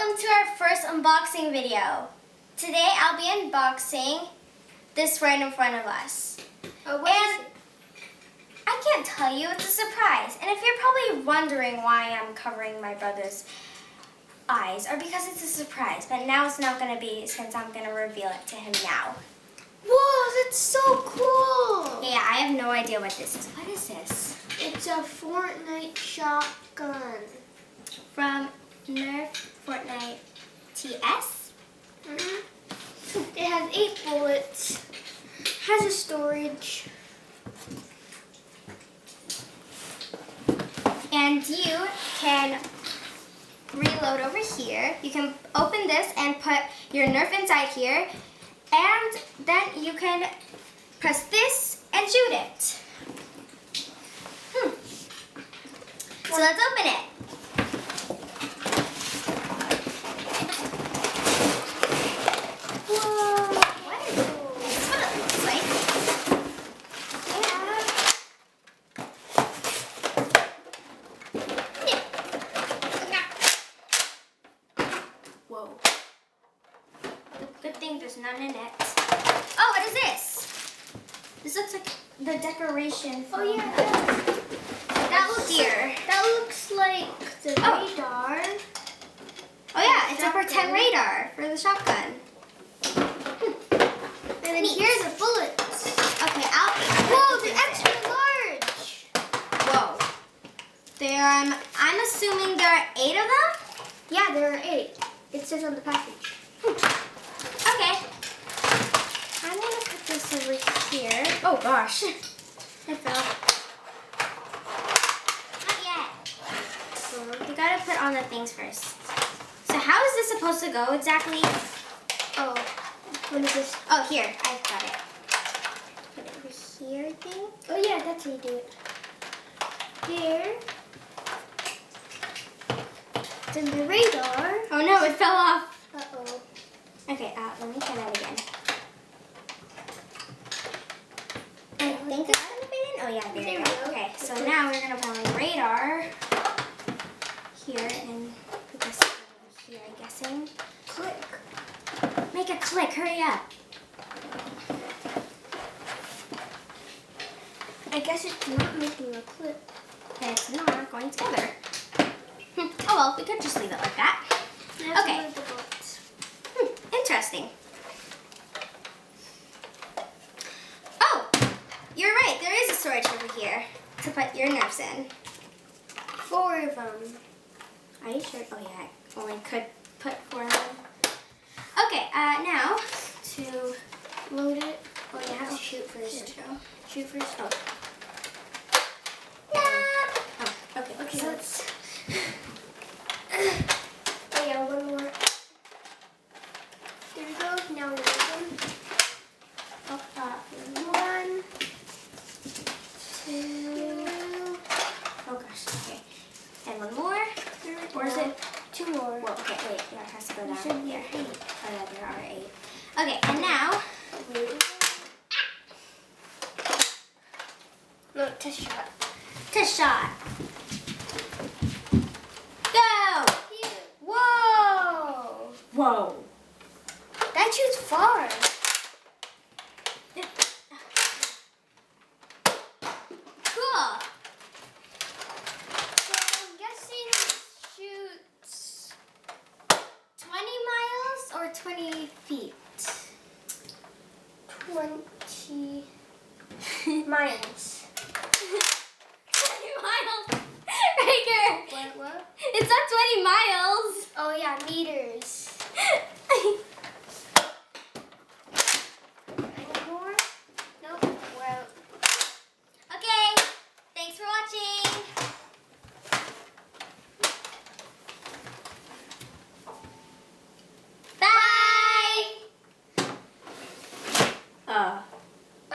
welcome to our first unboxing video. Today I'll be unboxing this right in front of us. Oh, what is it? I can't tell you, it's a surprise. And if you're probably wondering why I'm covering my brother's eyes, or because it's a surprise, but now it's not going to be since I'm going to reveal it to him now. Whoa, that's so cool! Yeah, I have no idea what this is. What is this? It's a Fortnite shotgun. From NERF Fortnite TS? It has 8 bullets. Has a storage. And you can reload over here. You can open this and put your Nerf inside here. And then you can press this and shoot it. So let's open it. Whoa! What is this? Is what it looks like. Whoa. Good thing there's none in it. Oh, what is this? This looks like the decoration from... Oh yeah, That looks here. that looks like the radar. Oh yeah, it's a pretend radar for the shotgun. And then Neat. here's the bullets. Okay, Whoa, they're extra large. Whoa. I'm assuming there are 8 of them? Yeah, there are 8. It says on the package. Okay. I'm gonna put this over here. Oh gosh. It fell. Not yet. You gotta put on the things first. So how is this supposed to go exactly? Oh, what is this? Oh, here. I've got it. Put it over here, I think. Oh yeah, that's how you do it. Here. Then the radar. Oh no, it fell off. Uh-oh. Okay, let me try that again. I think it's gonna fit in. Oh yeah, there we go. Okay, so now we're gonna put on the radar here and put this over here, I'm guessing. Click. Make a click, hurry up. I guess it's not making a clip. And it's not going together. Oh well, we could just leave it like that. Okay. Interesting. Oh, you're right. There is a storage over here to put your nerfs in. 4 of them. Are you sure? Oh yeah, I only could put 4 of them. Okay, now to Load it. oh yeah, I have to shoot first. Here we go. Shoot first. Oh. Oh, okay. Okay, So let's. Oh yeah, one more. There we go. Now we're done. oh, 1, 2. oh gosh. Okay. And one more. Or is it? 2 more. Well, okay. Wait. Yeah, it has to go You down said here. there are 8. Oh yeah, there are 8. Okay, and now. No, test shot. Test shot. Go! Whoa! Whoa. That shoots far. Cool. So I'm guessing it shoots 20 miles or 20 feet? 20 miles.